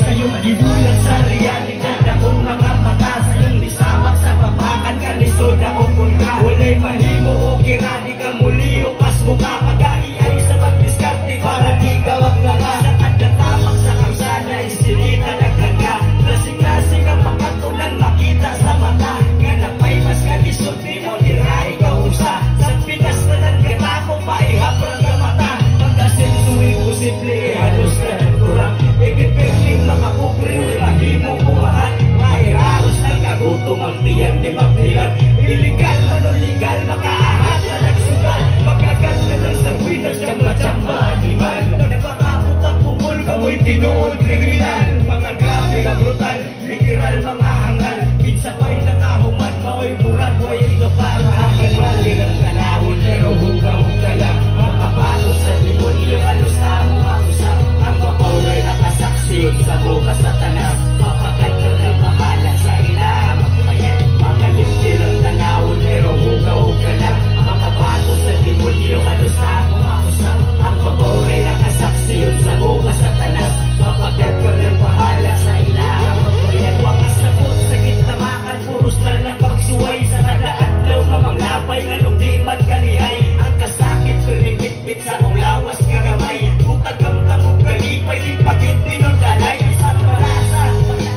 Sa'yong gibulan sa realidad akong mga mata, sa'yong lisamak sa papakan kalisod akong punta. Walay mahimo o kirani ka muli o pas mukha pag-aiyay sa pagdiskarte para di gawag na ka. Sa kadatamak sa karsada istilita nagkaga, klasik-klasik ang pagkatunan makita sa mata. Nga napay mas kalisod di mo niray kausa. Sa Pinas na nagkatako paihapran ka mata. Pagkasensuwi posible halos na kurang ikipirling mga kupre lahimo bumahan. Mairaos ng kagutom ang tiyan di magtiyan. Illegal manoligal makaahat na nagsugal. Pagkagat na lang sa Pinas kang matsamba animal. Nagpakapot ang pumul kamoy tinuod kriminal. Mga grabe ka brutal literal mga hangal. Kinsa pa'y nakahuman mao'y murag way ilokal. Aking malilang kanawon pero hugaw ka lang. Makapato sa demonyo halos na umakusap. Ang mapaway nakasaksi sa bukas sa tanas. Mapagat ka ng bahala sa ilaha magpayan. Mga litilang tanawon pero hugaw ka lang. Makapato sa demonyo halos na umakusap. Ang mapaway nakasaksi sa bukas sa tanas. Mapagat ka ng bahala sa ilaha magpayan. Wakas na po sa gitnamakan puros na lang pagsuway sa nadaadlaw na manglapay nga nung di man kanihay. Ang kasakit pinipit sa mong lawas kagamay. Butagam ka mong kalipay di pagit dinondalay. Isang marasa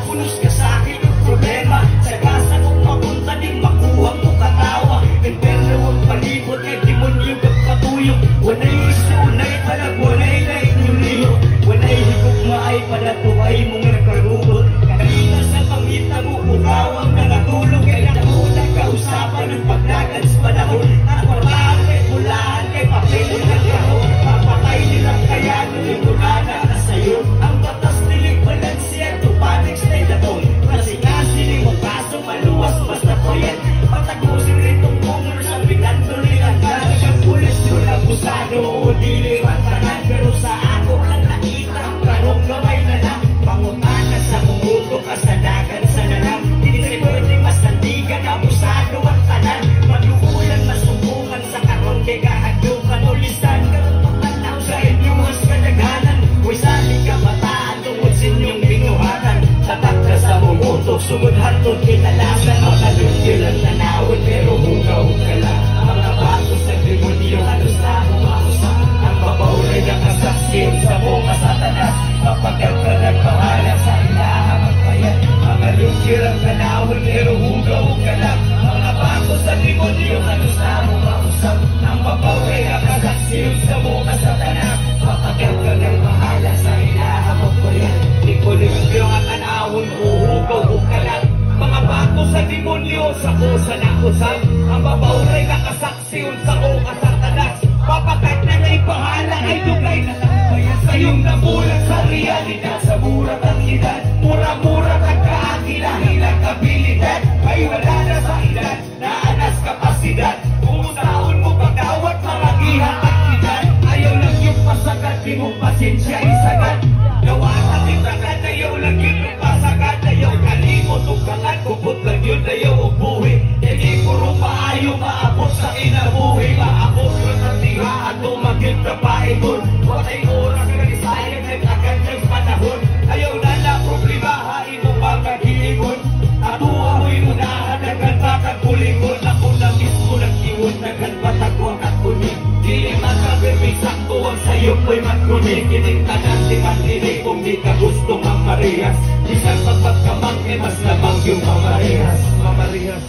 punos ka sa akin yung problema. Sa gasa kong mapunta din makuha mo katawa. Impero ang palibot ay demonyo pagpatuyok. Wanay isu na ipalag wanay na inuliyo. Wanay higog maay padatuay mong nagkarugot. Kanina sa pangita mo ukawang nangatulog. Kaya nakulang kausapan ng pagdagan sa panahon. At parlaan kay pulaan kay papel ng kahon. Mapatay nilang kaya nung murana na sa'yo. Ang batas niling balansiya tupanig sa ilatong. Kasi niling kaso maluwas basta po yan. Patagusin ritong kumul sa pinandol nilang galing. Ang pulis yun ang busado o diliwan tanan. Pero sa ako lang nakita ang karong gamay na lang. Pangutana sa kumuto kasadagan sa nalang. Hindi sa'y pwedeng masandigan abusado ang tanan. Maglukulan masubukan sa karon kay kahadukan. Ulisan karong pagtanaw sa inyong mas kadaganan. Huwag sali ka bataan tungkol sa inyong binuhatan. Tatak ka sa mumutok sugod hatod kinalasan. Makalugil ang tanawin pero hugaw ka lang. Mga bato sa demonyo halos na umakusap. Ang babawray na kasaksin sa bukas sa tanas. Mapagkat ka nagpahala sa ilaha magpayan. Mga lugil ang tanawin pero hugaw ka lang. Mga bato sa demonyo halos na umakusap. Ang babawray na kasaksin sa bukas sa tanas. Mapagkat ka nagpahala sa ilaha magpayan. Ikulimpiyo ang tanawin huhugaw ka lang. Mga bato sa demonyo sa kusa na kusap. Ang babawray na kasaksiyon sa bukas sa tanas. Papakat na ngay pahala ay dugay na tampayan. Sa'yong nabulat sa realidad. Sa mura kang edad. Mura-mura kang kaagila-hilang kabilidad. Ay wala na sa edad. Naanas kapasidad. Umunaon mo pagdawat mga gihat at edad. Ayaw lang yung pasagad. Di mo pasensya isagad. Gawa ka tindagan. Ayaw lang yun yung pasagad. Ayaw kalimot o kangat. Kupot lang yun. Ayaw ubuhi. Hindi puro maayo maabot sa inabuhi. Maabot yun ang tihaan. Tumagin ka pa ibon. Watay oras ka nisayang nag-agad ng panahon. Ayaw na na problema. Hain mo pa kag-iibon. Atuwa mo'y unahan. Nagkantakag kulikon. Ako na mismo nag-iwon. Nagkanpatagwang at kunin. Di makabirming sakto ang sayo mo'y magkunin. Kining tanan di mandinig. Kung di ka gusto mamarihas. Isang pagpagkamang mas lamang yung mamarihas. Mamarihas.